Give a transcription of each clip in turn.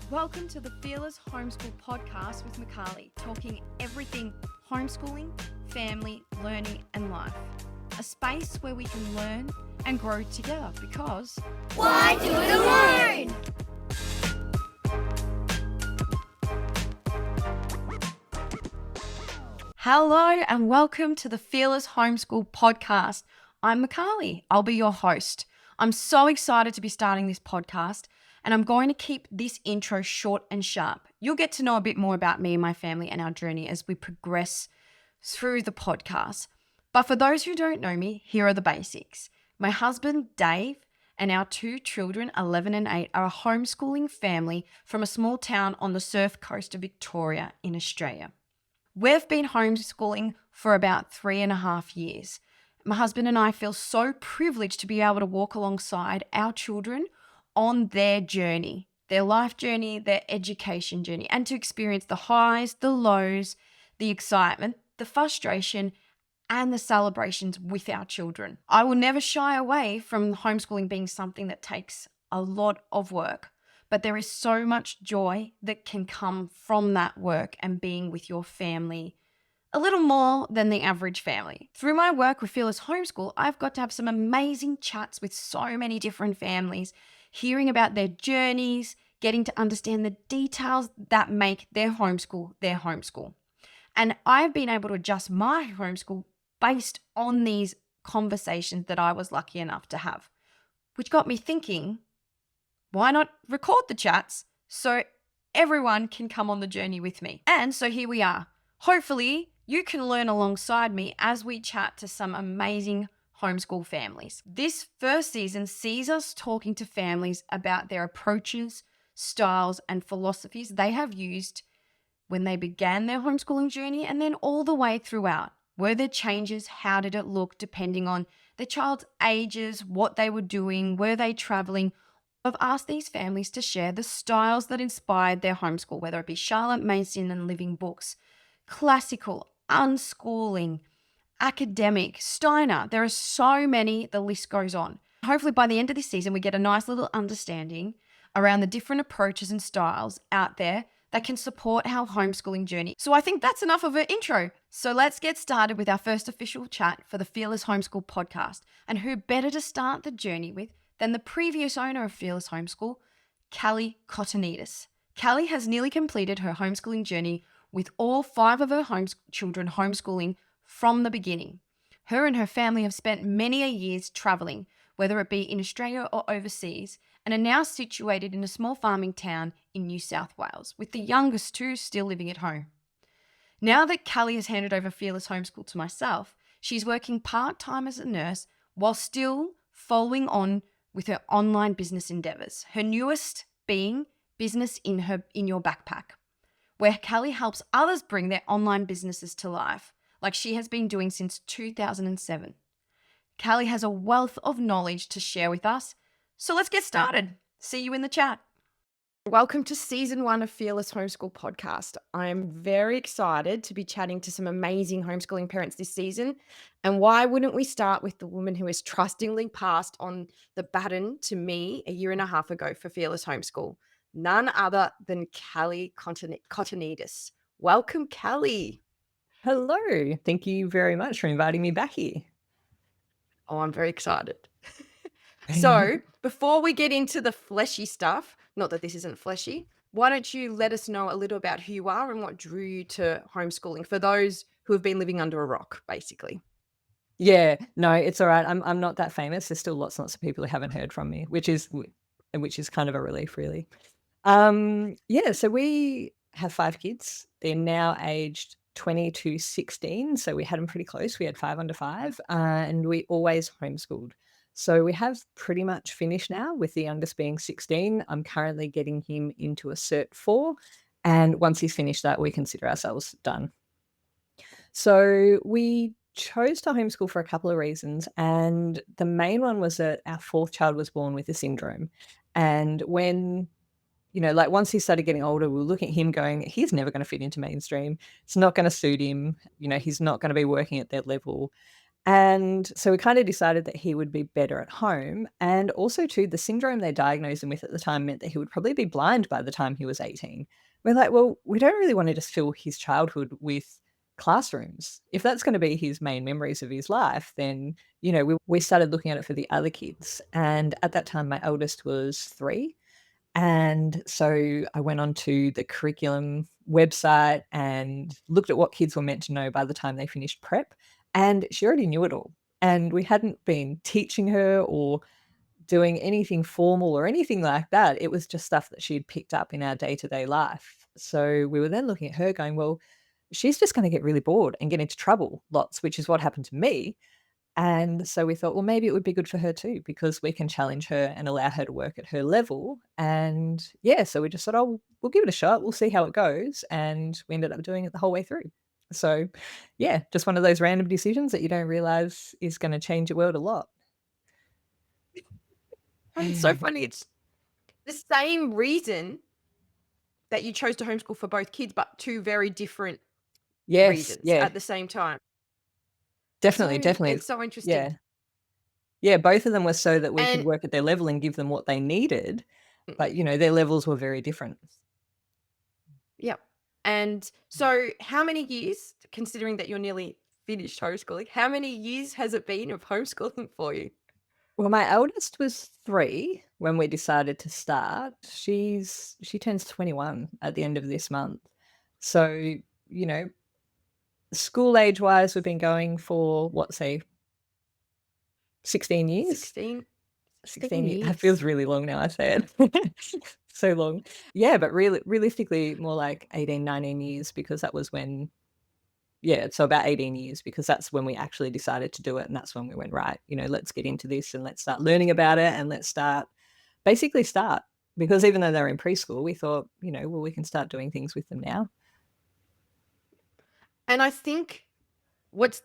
Welcome to the Fearless Homeschool Podcast with Macaulay, talking everything homeschooling, family, learning, and life. A space where we can learn and grow together because why do it alone? Hello and welcome to the Fearless Homeschool Podcast. I'm Macaulay. I'll be your host. I'm so excited to be starting this podcast, and I'm going to keep this intro short and sharp. You'll get to know a bit more about me and my family and our journey as we progress through the podcast. But for those who don't know me, here are the basics. My husband, Dave, and our two children, 11 and 8, are a homeschooling family from a small town on the surf coast of Victoria in Australia. We've been homeschooling for about 3.5 years. My husband and I feel so privileged to be able to walk alongside our children on their journey, their life journey, their education journey, and to experience the highs, the lows, the excitement, the frustration, and the celebrations with our children. I will never shy away from homeschooling being something that takes a lot of work, but there is so much joy that can come from that work and being with your family a little more than the average family. Through my work with Fearless Homeschool, I've got to have some amazing chats with so many different families, hearing about their journeys, getting to understand the details that make their homeschool. And I've been able to adjust my homeschool based on these conversations that I was lucky enough to have, which got me thinking, why not record the chats so everyone can come on the journey with me? And so here we are. Hopefully, you can learn alongside me as we chat to some amazing homeschool families. This first season sees us talking to families about their approaches, styles, and philosophies they have used when they began their homeschooling journey and then all the way throughout. Were there changes? How did it look depending on the child's ages, what they were doing, were they traveling? I've asked these families to share the styles that inspired their homeschool, whether it be Charlotte Mason and Living Books, classical, unschooling, academic, Steiner. There are so many, the list goes on. Hopefully by the end of this season, we get a nice little understanding around the different approaches and styles out there that can support our homeschooling journey. So I think that's enough of an intro. So let's get started with our first official chat for the Fearless Homeschool podcast. And who better to start the journey with than the previous owner of Fearless Homeschool, Kelly Kotanidis. Kelly has nearly completed her homeschooling journey with all 5 of her children homeschooling from the beginning. Her and her family have spent many a years traveling, whether it be in Australia or overseas, and are now situated in a small farming town in New South Wales, with the youngest 2 still living at home. Now that Kelly has handed over Fearless Homeschool to myself, she's working part-time as a nurse while still following on with her online business endeavors, her newest being Business in Your Backpack, where Kelly helps others bring their online businesses to life, like she has been doing since 2007. Kelly has a wealth of knowledge to share with us, so let's get started. See you in the chat. Welcome to season 1 of Fearless Homeschool Podcast. I'm very excited to be chatting to some amazing homeschooling parents this season. And why wouldn't we start with the woman who has trustingly passed on the baton to me a 1.5 years ago for Fearless Homeschool? None other than Kelly Kotanidis. Welcome, Kelly. Hello. Thank you very much for inviting me back here. Oh, I'm very excited. So before we get into the fleshy stuff, not that this isn't fleshy, why don't you let us know a little about who you are and what drew you to homeschooling for those who have been living under a rock, basically. Yeah, no, it's all right. I'm not that famous. There's still lots and lots of people who haven't heard from me, which is kind of a relief, really. So we have 5 kids. They're now aged 20 to 16, so we had them pretty close. We had 5 under 5, and we always homeschooled. So we have pretty much finished now, with the youngest being 16. I'm currently getting him into a Cert 4, and once he's finished that, we consider ourselves done. So we chose to homeschool for a couple of reasons, and the main one was that our 4th child was born with a syndrome. And when, once he started getting older, we were looking at him going, he's never going to fit into mainstream. It's not going to suit him. He's not going to be working at their level. And so we kind of decided that he would be better at home. And also, too, the syndrome they diagnosed him with at the time meant that he would probably be blind by the time he was 18. We're like, well, we don't really want to just fill his childhood with classrooms. If that's going to be his main memories of his life, then, we started looking at it for the other kids. And at that time, my eldest was 3. And so I went onto the curriculum website and looked at what kids were meant to know by the time they finished prep. And she already knew it all. And we hadn't been teaching her or doing anything formal or anything like that. It was just stuff that she'd picked up in our day to day life. So we were then looking at her going, well, she's just going to get really bored and get into trouble lots, which is what happened to me. And so we thought, well, maybe it would be good for her too, because we can challenge her and allow her to work at her level. And yeah, so we just thought, oh, we'll give it a shot. We'll see how it goes. And we ended up doing it the whole way through. So yeah, just one of those random decisions that you don't realize is going to change your world a lot. And it's so funny. It's the same reason that you chose to homeschool for both kids, but 2 very different Yes. reasons Yeah, at the same time. definitely. So Definitely. it's so interesting. Yeah. Yeah. Both of them were so that we could And work at their level and give them what they needed. But, their levels were very different. yeah. And so how many years, considering that you're nearly finished homeschooling, how many years has it been of homeschooling for you? Well, my eldest was 3 when we decided to start. She turns 21 at the end of this month. So, you know, school age-wise, we've been going for what, say, 16 years? 16? 16 16 years. That years. feels really long now I say it. So long. Yeah, but realistically, more like 18, 19 years because that was when yeah, so about 18 years because that's when we actually decided to do it, and that's when we went, "Right, let's get into this and let's start learning about it and let's start." Because even though they're in preschool, we thought, well, we can start doing things with them now. And I think what's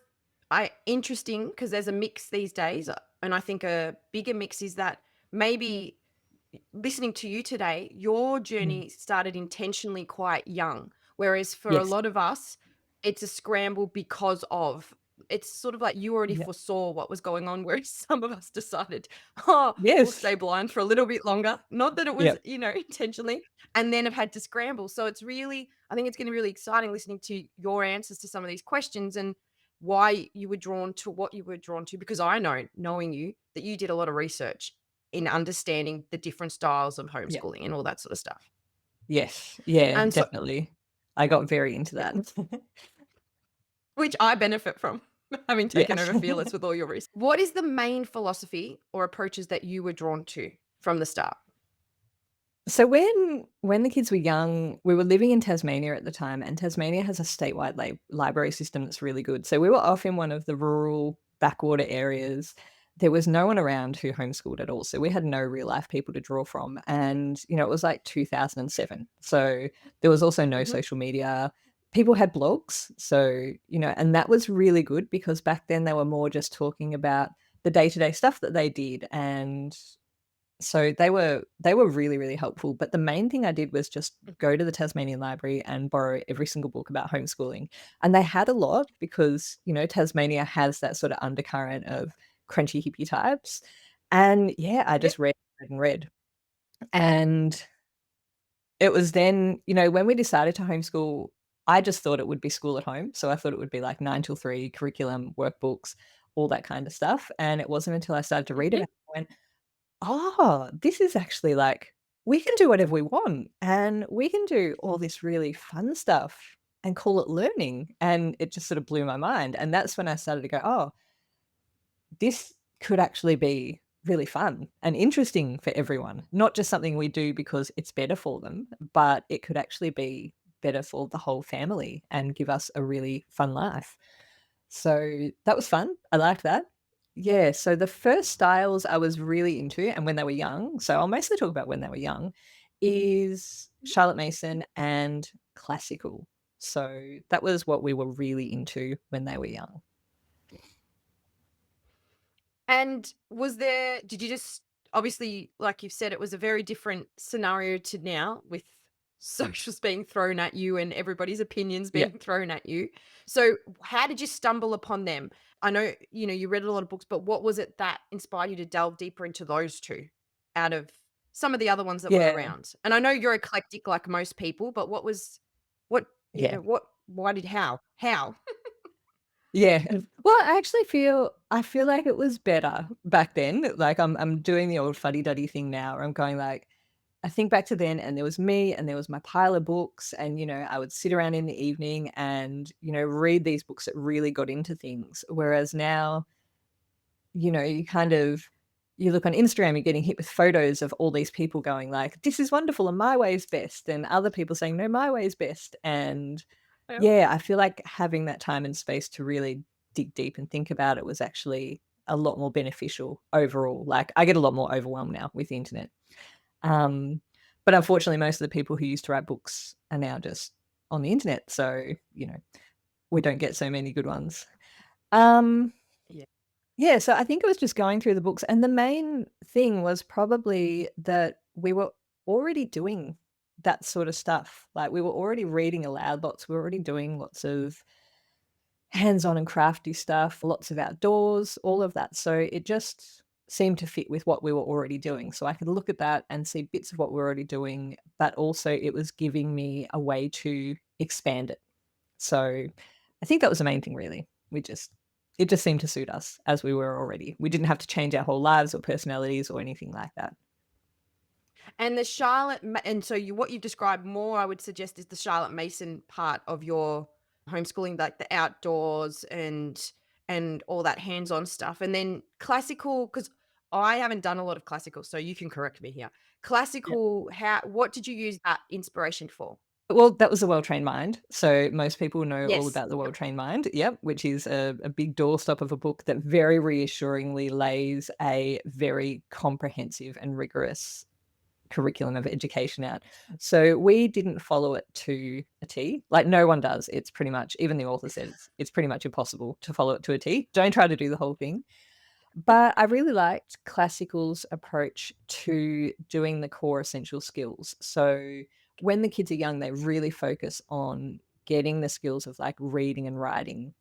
interesting, because there's a mix these days, and I think a bigger mix is that maybe listening to you today, your Mm. journey started intentionally quite young, whereas for a Yes. lot of us, it's a scramble because of it's sort of like you already Yep. foresaw what was going on, whereas some of us decided, oh, we'll Yes. stay blind for a little bit longer. Not that it was, Yep. intentionally, and then have had to scramble. So it's really, I think it's going to be really exciting listening to your answers to some of these questions and why you were drawn to what you were drawn to, because I know, knowing you, that you did a lot of research in understanding the different styles of Yep. homeschooling and all that sort of stuff. Yes. Yeah, And so definitely. I got very into yeah, that. which I benefit from having Yeah. taken over Fearless with all your research. What is the main philosophy or approaches that you were drawn to from the start? So when the kids were young, we were living in Tasmania at the time, and Tasmania has a statewide library system that's really good. So we were off in one of the rural backwater areas. There was no one around who homeschooled at all, so we had no real life people to draw from. And it was like 2007, so there was also no Mhm. social media. People had blogs, so and that was really good because back then they were more just talking about the day to day stuff that they did and so they were really, really helpful, but the main thing I did was just go to the Tasmanian Library and borrow every single book about homeschooling, and they had a lot because, Tasmania has that sort of undercurrent of crunchy hippie types, and yeah, I Yep. just read and read, and it was then, when we decided to homeschool, I just thought it would be school at home, so I thought it would be like 9 till 3 curriculum, workbooks, all that kind of stuff, and it wasn't until I started to read Mhm. about it, I went, oh, this is actually like we can do whatever we want and we can do all this really fun stuff and call it learning. And it just sort of blew my mind. And that's when I started to go, oh, this could actually be really fun and interesting for everyone, not just something we do because it's better for them, but it could actually be better for the whole family and give us a really fun life. So that was fun. I liked that. Yeah, so the first styles I was really into and when they were young, so I'll mostly talk about when they were young, is Charlotte Mason and classical. So that was what we were really into when they were young. And did you just, obviously, like you've said, it was a very different scenario to now with socials being thrown at you and everybody's opinions Yeah. being thrown at you. So how did you stumble upon them? I know, you read a lot of books, but what was it that inspired you to delve deeper into those two out of some of the other ones that were Yeah. around? And I know you're eclectic like most people, but what, Yeah. why did, how? Yeah. Well, I feel like it was better back then. Like I'm doing the old fuddy-duddy thing now where I'm going like, I think back to then and there was me and there was my pile of books and, I would sit around in the evening and, read these books that really got into things. Whereas now, you kind of you look on Instagram, you're getting hit with photos of all these people going like, "This is wonderful and my way is best," and other people saying, "No, my way is best." And Yep. yeah, I feel like having that time and space to really dig deep and think about it was actually a lot more beneficial overall. Like, I get a lot more overwhelmed now with the internet. Um, but unfortunately, most of the people who used to write books are now just on the internet, so, we don't get so many good ones. Um Yeah. yeah, so I think it was just going through the books, and the main thing was probably that we were already doing that sort of stuff. Like, we were already reading aloud lots, we were already doing lots of hands-on and crafty stuff, lots of outdoors, all of that. So it just seemed to fit with what we were already doing. So I could look at that and see bits of what we we're already doing, but also it was giving me a way to expand it. So I think that was the main thing really. It just seemed to suit us as we were already. We didn't have to change our whole lives or personalities or anything like that. And and so what you've described more, I would suggest, is the Charlotte Mason part of your homeschooling, like the outdoors and all that hands-on stuff. And then classical, because I haven't done a lot of classical, so you can correct me here. Yeah. Classical, what did you use that inspiration for? Well, that was The Well-Trained Mind. So most people know all Yes. about The Well-Trained Mind. Yep, which is a big doorstop of a book that very reassuringly lays a very comprehensive and rigorous curriculum of education out. So we didn't follow it to a T. Like no one does. It's pretty much, even the author says, it's pretty much impossible to follow it to a T. Don't try to do the whole thing. But I really liked Classical's approach to doing the core essential skills. So when the kids are young, they really focus on getting the skills of like reading and writing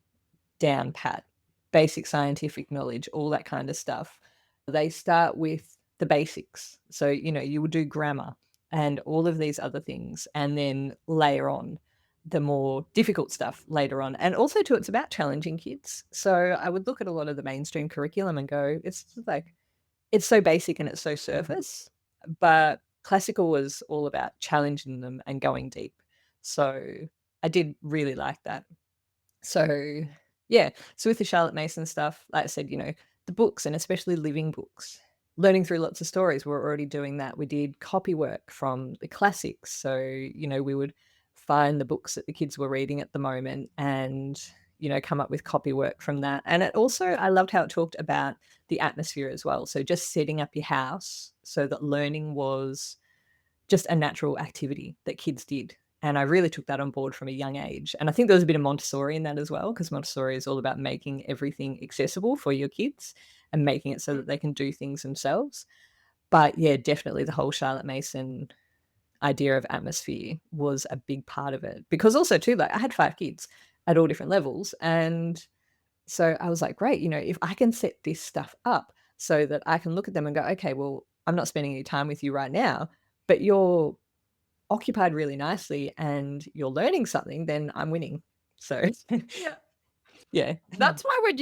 down pat, basic scientific knowledge, all that kind of stuff. They start with the basics. So, you would do grammar and all of these other things, and then layer on the more difficult stuff later on. And also, too, it's about challenging kids. So I would look at a lot of the mainstream curriculum and go, it's just like, it's so basic and it's so surface. But classical was all about challenging them and going deep. So I did really like that. So, yeah. So with the Charlotte Mason stuff, like I said, the books and especially living books, learning through lots of stories, we're already doing that. We did copy work from the classics. So, we would find the books that the kids were reading at the moment and, come up with copy work from that. And it also, I loved how it talked about the atmosphere as well. So just setting up your house so that learning was just a natural activity that kids did. And I really took that on board from a young age. And I think there was a bit of Montessori in that as well, because Montessori is all about making everything accessible for your kids and making it so that they can do things themselves. But yeah, definitely the whole Charlotte Mason idea of atmosphere was a big part of it. Because also too, like I had 5 kids at all different levels. And so I was like, great, if I can set this stuff up so that I can look at them and go, okay, well, I'm not spending any time with you right now, but you're occupied really nicely and you're learning something, then I'm winning. So Yeah. yeah. That's why when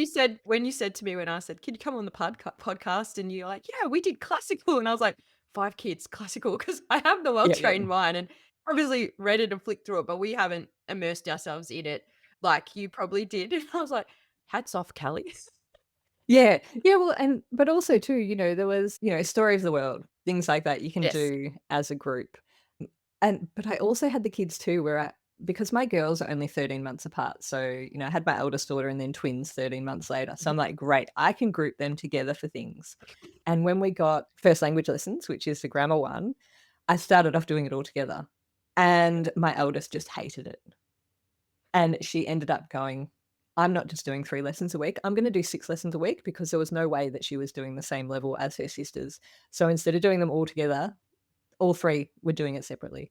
you said to me when I said, "Can you come on the podcast?" and you're like, "Yeah, we did classical," and I was like, "5 kids, classical," because I have the Yeah, yeah. well-trained mind and obviously read it and flicked through it, but we haven't immersed ourselves in it like you probably did. And I was like, "Hats off, Kelly." Yeah. Yeah, well, but also too, there was, story of the world, things like that you can Yes. do as a group. But I also had the kids too where because my girls are only 13 months apart. So, I had my eldest daughter and then twins 13 months later. So I'm like, great, I can group them together for things. And when we got first language lessons, which is the grammar one, I started off doing it all together. And my eldest just hated it. And she ended up going, I'm not just doing 3 lessons a week. I'm going to do 6 lessons a week because there was no way that she was doing the same level as her sisters. So instead of doing them all together, all 3 were doing it separately.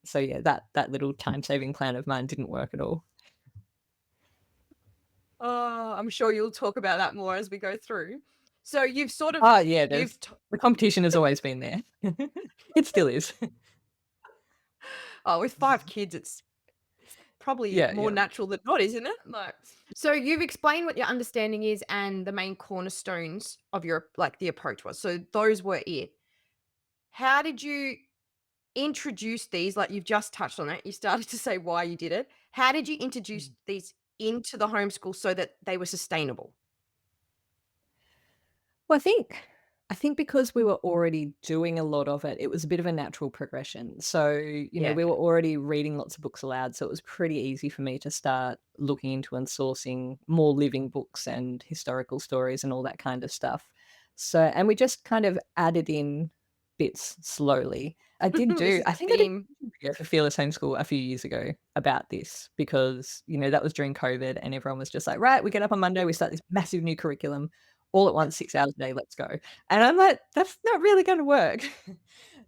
So yeah, that little time-saving plan of mine didn't work at all. Oh, I'm sure you'll talk about that more as we go through. So you've sort of Oh, yeah, you've there's the competition has always been there. It still is. oh, with 5 kids, it's probably Yeah, more yeah. natural than not, isn't it? Like, so you've explained what your understanding is and the main cornerstones of your like the approach was. So those were it. How did you introduce these? Like you've just touched on it. You started to say why you did it. How did you introduce Mm. these into the homeschool so that they were sustainable? Well, I think because we were already doing a lot of it, it was a bit of a natural progression. So, Yeah, we were okay. already reading lots of books aloud, so it was pretty easy for me to start looking into and sourcing more living books and historical stories and all that kind of stuff. So, and we just kind of added in bits slowly. This is I a think I did theme. a video for Fearless Homeschool a few years ago about this because, that was during COVID and everyone was just like, right, we get up on Monday, we start this massive new curriculum all at once, 6 hours a day, let's go. And I'm like, "That's not really gonna work."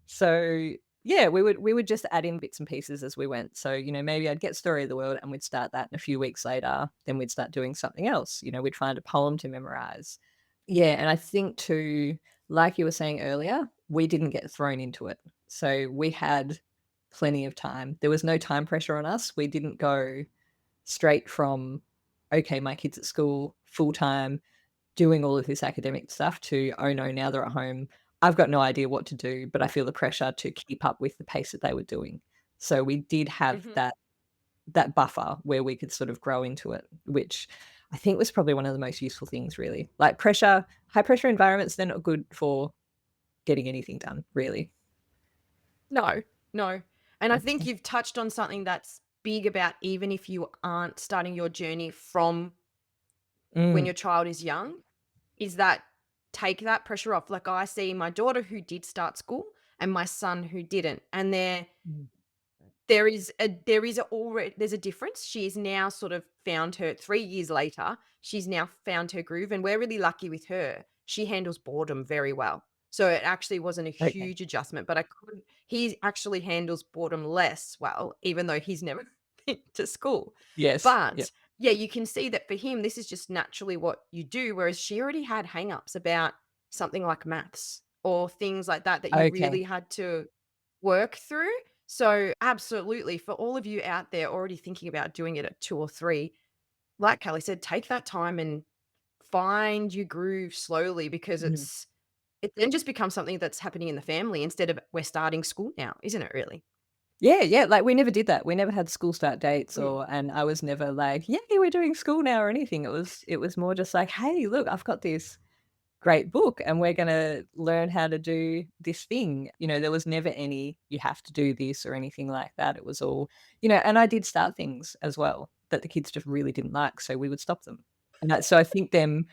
So, yeah, we would just add in bits and pieces as we went. So, maybe I'd get Story of the World and we'd start that, and a few weeks later, then we'd start doing something else. We'd find a poem to memorize. Yeah, and I think too, like you were saying earlier, we didn't get thrown into it. So, we had plenty of time. There was no time pressure on us. We didn't go straight from, "Okay, my kid's at school full time, doing all of this academic stuff," to, "Oh, no, now they're at home. I've got no idea what to do, but I feel the pressure to keep up with the pace that they were doing." So we did have Mhm. that buffer where we could sort of grow into it, which I think was probably one of the most useful things really. Like high pressure environments, they're not good for getting anything done, really. No, no. And I think you've touched on something that's big about even if you aren't starting your journey from when Mm. your child is young, is that take that pressure off. Like I see my daughter who did start school and my son who didn't. And Mm. there is a already there's a difference. She is now sort of found her 3 years later, she's now found her groove, and we're really lucky with her. She handles boredom very well. So it actually wasn't a Okay. huge adjustment, but I couldn't he actually handles boredom less well, even though he's never been to school. Yes. Yep. But, yeah, you can see that for him, this is just naturally what you do, whereas she already had hang-ups about something like maths or things like that, that you Okay. really had to work through. So, absolutely, for all of you out there already thinking about doing it at 2 or 3, like Kelly said, take that time and find your groove slowly because Mhm. it then just becomes something that's happening in the family instead of we're starting school now, isn't it really? Yeah, yeah, like, we never did that. We never had school start dates Mm. and I was never like, "Yay, we're doing school now," or anything. It was more just like, "Hey, look, I've got this great book and we're gonna learn how to do this thing." There was never any, "You have to do this," or anything like that. It was all, and I did start things as well that the kids just really didn't like, so we would stop them. So I think them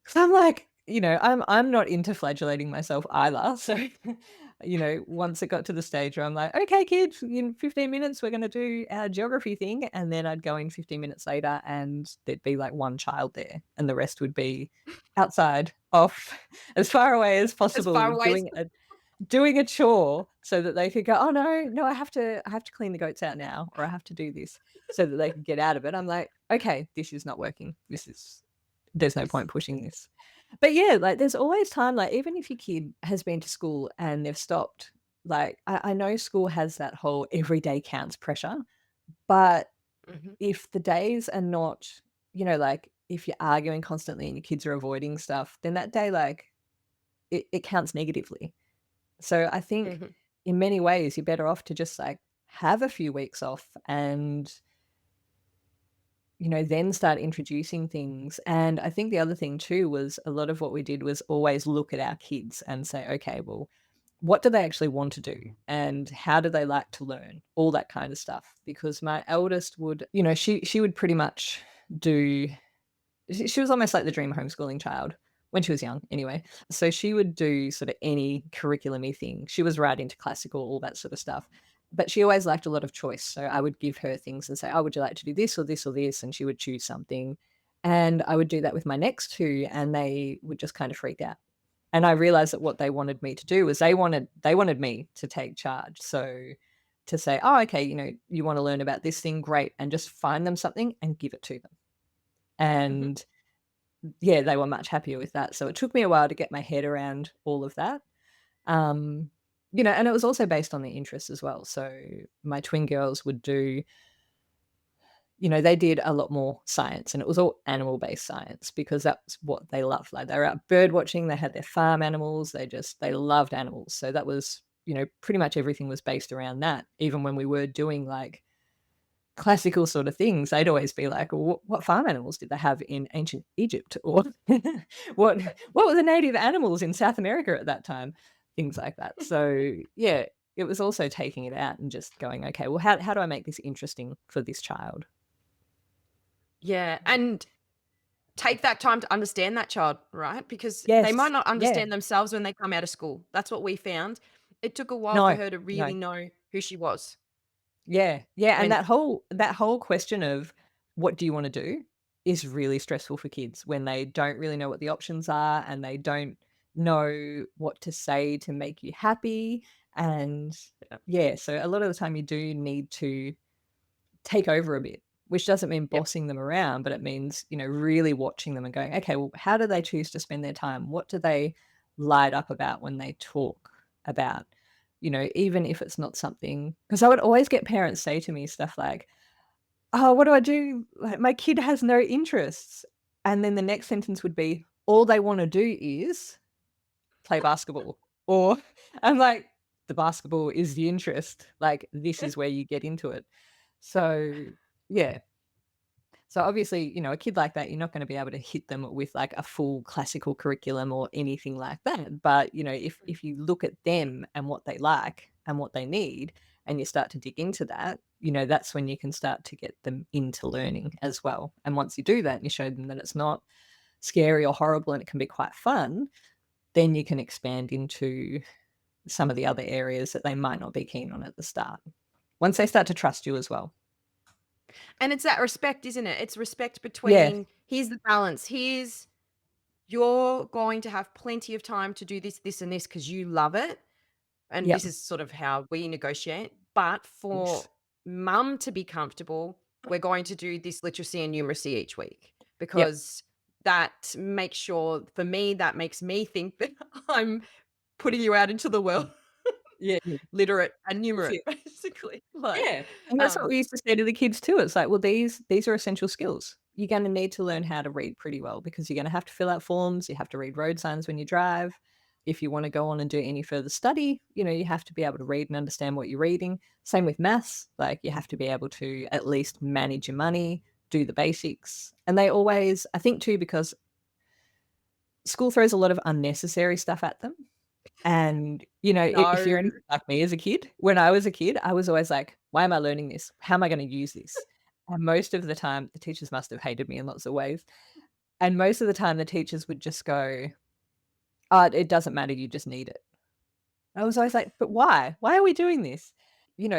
'cause I'm like, I'm not into flagellating myself either. So, once it got to the stage where I'm like, okay, kids, in 15 minutes, we're going to do our geography thing. And then I'd go in 15 minutes later and there'd be like one child there and the rest would be outside, off, as far away as As far possible, away as doing a chore so that they could go, "Oh, no, no, I have to clean the goats out now," or "I have to do this," so that they could get out of it. I'm like, "Okay, this is not working. There's no point pushing this." But yeah, like there's always time, like even if your kid has been to school and they've stopped, like I know school has that whole every day counts pressure, but Mhm, if the days are not, like if you're arguing constantly and your kids are avoiding stuff, then that day, like it counts negatively. So I think mhm, in many ways you're better off to just like have a few weeks off and then start introducing things. And I think the other thing too was a lot of what we did was always look at our kids and say, okay, well, what do they actually want to do? And how do they like to learn? All that kind of stuff. Because my eldest would, she would pretty much do she was almost like the dream homeschooling child when she was young anyway. So she would do sort of any curriculum-y thing. She was right into classical, all that sort of stuff. But she always liked a lot of choice. So I would give her things and say, "Oh, would you like to do this or this or this?" And she would choose something. And I would do that with my next two, and they would just kind of freak out. And I realized that what they wanted me to do was they wanted me to take charge. So to say, oh, okay, you want to learn about this thing, great, and just find them something and give it to them. Mhm. And yeah, they were much happier with that. So it took me a while to get my head around all of that. Um, and it was also based on the interests as well. So my twin girls would do, they did a lot more science, and it was all animal-based science because that's what they loved. Like, they were out bird watching, they had their farm animals, they loved animals. So that was, pretty much everything was based around that. Even when we were doing, like, classical sort of things, they'd always be like, "Well, what farm animals did they have in ancient Egypt?" Or what were the native animals in South America at that time? Things like that. So, yeah, it was also taking it out and just going, "Okay, well, how do I make this interesting for this child?" Yeah, and take that time to understand that child, right? Because they might Yes. not Yeah. understand themselves when they come out of school. That's what we found. It took a while for No. her to No. really know who she was. Yeah. Yeah, and When that whole question of what do you wanna do is really stressful for kids when they don't really know what the options are and they don't know what to say to make you happy, and yeah, so a lot of the time you do need to take over a bit, which doesn't mean Yep. bossing them around, but it means, really watching them and going, "Okay, well, how do they choose to spend their time? What do they light up about when they talk about?" Even if it's not something, because I would always get parents say to me stuff like, "Oh, what do I do? Like, my kid has no interests." And then the next sentence would be, "All they wanna do is play basketball." Or I'm like, "The basketball is the interest. Like, this is where you get into it." So, yeah. So obviously, a kid like that, you're not going to be able to hit them with like a full classical curriculum or anything like that. But, if you look at them and what they like and what they need, and you start to dig into that, that's when you can start to get them into learning as well. And once you do that and you show them that it's not scary or horrible and it can be quite fun, then you can expand into some of the other areas that they might not be keen on at the start. Once they start to trust you as well. And it's that respect, isn't it? It's respect Yeah. between here's the balance. Here's you're going to have plenty of time to do this, this, and this because you love it. And Yep. this is sort of how we negotiate. But for Yes. mum to be comfortable, we're going to do this literacy and numeracy each week Yep. because that makes sure, for me, that makes me think that I'm putting you out into the world Yeah. Yeah. literate and That's numerate, it. basically. Like, Yeah, and that's what um, we used to say to the kids too. It's like, well, these are essential skills. You're gonna need to learn how to read pretty well because you're gonna have to fill out forms, you have to read road signs when you drive. If you wanna go on and do any further study, you have to be able to read and understand what you're reading. Same with maths, like, you have to be able to at least manage your money, do the basics, and they always, I think too, because school throws a lot of unnecessary stuff at them. And, if no. you're anything like me as a kid, when I was a kid, I was always like, "Why am I learning this? How am I gonna use this?" And most of the time, the teachers must have hated me in lots of ways, and most of the time, the teachers would just go, "Oh, it doesn't matter, you just need it." I was always like, "But why? Why are we doing this?"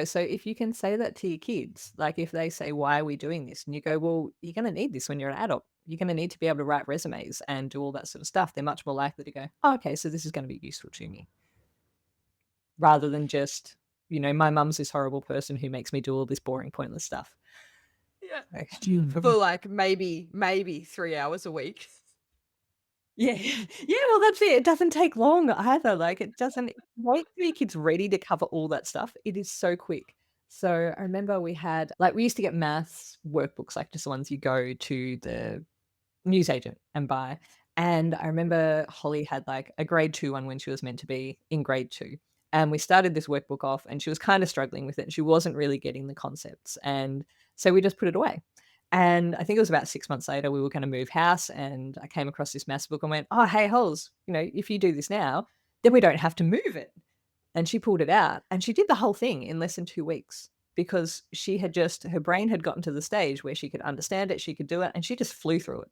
So if you can say that to your kids, like, if they say, "Why are we doing this?" And you go, "Well, you're gonna need this when you're an adult. You're gonna need to be able to write resumes and do all that sort of stuff." They're much more likely to go, "Oh, okay, so this is gonna be useful to me." Rather than just, "My mum's this horrible person who makes me do all this boring, pointless stuff." Yeah. Like, For like maybe 3 hours a week. yeah. Yeah, well, that's it. It doesn't take long either. Like, it doesn't wait till your kid's ready to cover all that stuff. It is so quick. So, I remember we used to get maths workbooks, like, just the ones you go to the newsagent and buy, and I remember Holly had, like, a grade 2 one when she was meant to be in grade 2, and we started this workbook off, and she was kinda struggling with it, and she wasn't really getting the concepts, and so we just put it away, and I think it was about 6 months later, we were gonna move house, and I came across this maths book and went, "Oh, hey, Hols, if you do this now, then we don't have to move it." And she pulled it out, and she did the whole thing in less than 2 weeks because her brain had gotten to the stage where she could understand it, she could do it, and she just flew through it.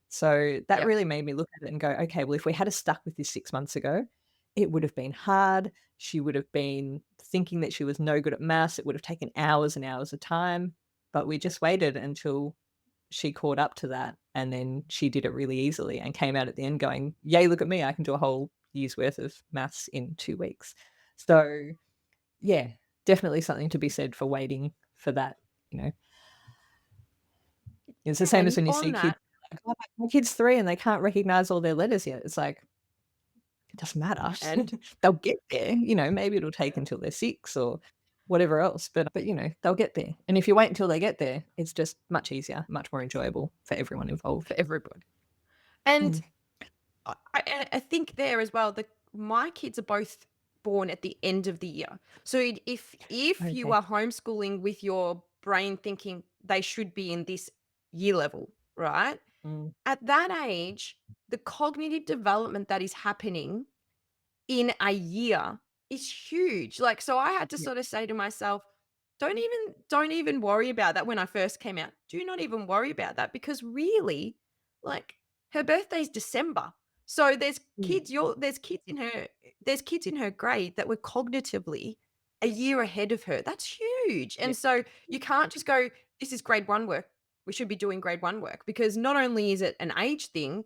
So that Yep. really made me look at it and go, "Okay, well, if we had a stuck with this 6 months ago, it would have been hard. She would have been thinking that she was no good at maths. It would have taken hours and hours of time." But we just waited until she caught up to that, and then she did it really easily and came out at the end going, "Yay, look at me. I can do a whole year's worth of maths in 2 weeks." So, yeah. definitely something to be said for waiting for that, you know. It's the same as And when you on see kids that, like, "Oh, my kid's 3 and they can't recognize all their letters yet." It's like, it doesn't matter. and They'll get there, you know, maybe it'll take until they're 6 or whatever else, but, you know, they'll get there. And if you wait until they get there, it's just much easier, much more enjoyable for everyone involved. for everybody. And Mm, I think there as well, my kids are both born at the end of the year. So if you okay. are homeschooling with your brain thinking they should be in this year level, right? Mm, At that age, the cognitive development that is happening in a year is huge. Like, so I had to yeah, sort of say to myself, don't even worry about that when I first came out. Do not even worry about that because really, like her birthday's December. So mm, there's kids in her grade that were cognitively a year ahead of her. That's huge. yeah, And so you can't just go, this is grade 1 work. We should be doing grade 1 work because not only is it an age thing,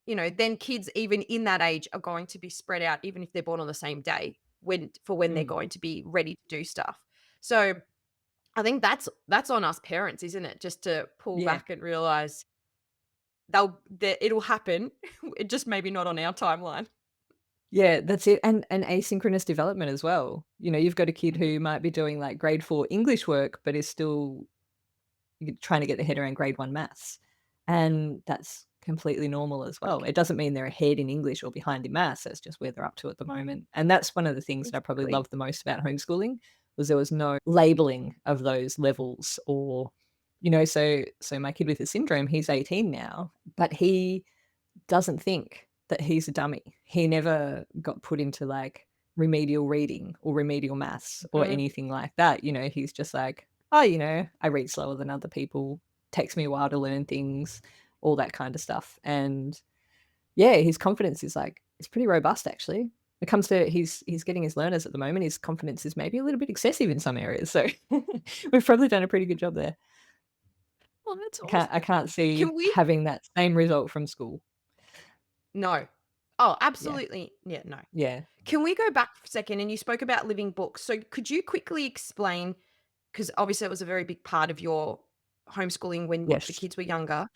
then kids even in that age are going to be spread out, even if they're born on the same day when they're mm, going to be ready to do stuff. So I think that's on us parents, isn't it? Just to pull yeah. back and realize it'll happen. It just maybe not on our timeline. Yeah, that's it, and asynchronous development as well. You know, you've got a kid Mhm. who might be doing, like, grade 4 English work, but is still trying to get their head around grade 1 maths, and that's completely normal as well. Okay. It doesn't mean they're ahead in English or behind in maths, that's just where they're up to at the moment, and that's one of the things that I probably Exactly. loved the most about homeschooling, was there was no labeling of those levels or so my kid with the syndrome, he's 18 now, but he doesn't think that he's a dummy. He never got put into, like, remedial reading or remedial maths or Mhm. anything like that, he's just like, "Oh, I read slower than other people, takes me a while to learn things," all that kind of stuff, and, yeah, his confidence is, like it's pretty robust, actually. When it comes to he's getting his learners at the moment, his confidence is maybe a little bit excessive in some areas, so we've probably done a pretty good job there. Well, that's I awesome. can't see Can we having that same result from school. No. Oh, Yeah. absolutely. Yeah, no. Yeah. Can we go back for a second? And you spoke about living books. So could you quickly explain, because obviously it was a very big part of your homeschooling when the Yes. kids were younger,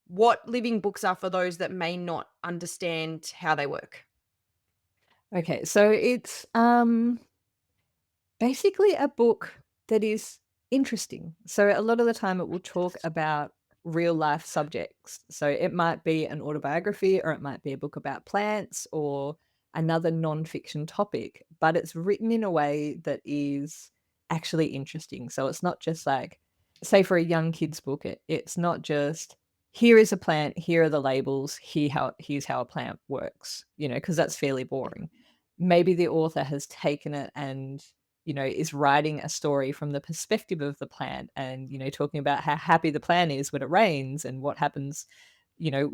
what living books are for those that may not understand how they work? Okay, so it's, basically a book that is interesting. So a lot of the time it will talk about real life subjects. So it might be an autobiography or it might be a book about plants or another non-fiction topic, but it's written in a way that is actually interesting. So it's not just like, say for a young kid's book, it's not just here is a plant, here are the labels, here's how a plant works, because that's fairly boring. Maybe the author has taken it and is writing a story from the perspective of the plant and, talking about how happy the plant is when it rains and what happens,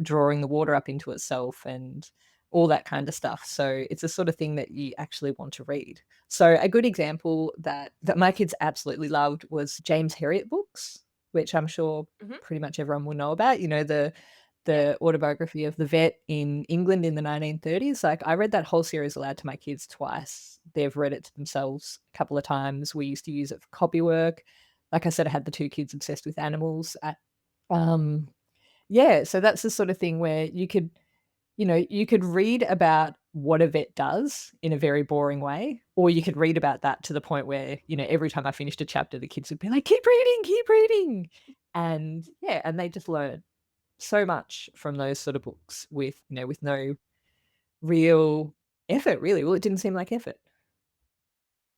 drawing the water up into itself and all that kind of stuff. So it's the sort of thing that you actually want to read. So a good example that my kids absolutely loved was James Herriot books, which I'm sure Mhm. pretty much everyone will know about, Yeah. the autobiography of the vet in England in the 1930s. Like, I read that whole series aloud to my kids twice. They've read it to themselves a couple of times. We used to use it for copy work. Like I said, I had the 2 kids obsessed with animals. Um, yeah, so that's the sort of thing where you could read about what a vet does in a very boring way, or you could read about that to the point where, every time I finished a chapter, the kids would be like, keep reading. And yeah, and they just learn so much from those sort of books with no real effort, really. Well, it didn't seem like effort.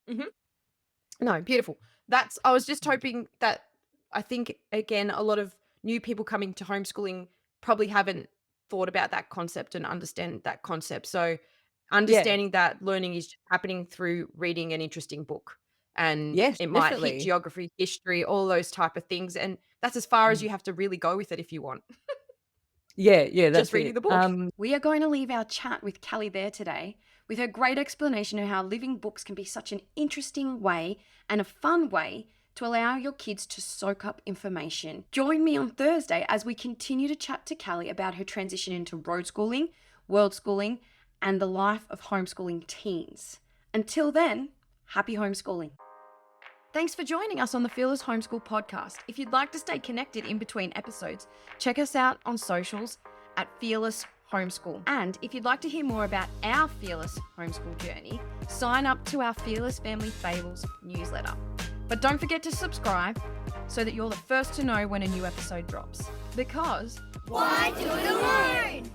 Mhm. No, beautiful. I was just hoping that I think, again, a lot of new people coming to homeschooling probably haven't thought about that concept and understand that concept. So, Yeah. understanding that learning is happening through reading an interesting book, and Yes, it might hit definitely. geography, history, all those type of things. And that's as far as Mm. you have to really go with it if you want. Yeah, yeah, Just that's reading it. the book. We are going to leave our chat with Kelly there today with her great explanation of how living books can be such an interesting way and a fun way to allow your kids to soak up information. Join me on Thursday as we continue to chat to Kelly about her transition into road schooling, world schooling, and the life of homeschooling teens. Until then, happy homeschooling. Thanks for joining us on the Fearless Homeschool Podcast. If you'd like to stay connected in between episodes, check us out on socials at Fearless Homeschool. And if you'd like to hear more about our Fearless Homeschool journey, sign up to our Fearless Family Fables newsletter. But don't forget to subscribe so that you're the first to know when a new episode drops. Because Why do it alone?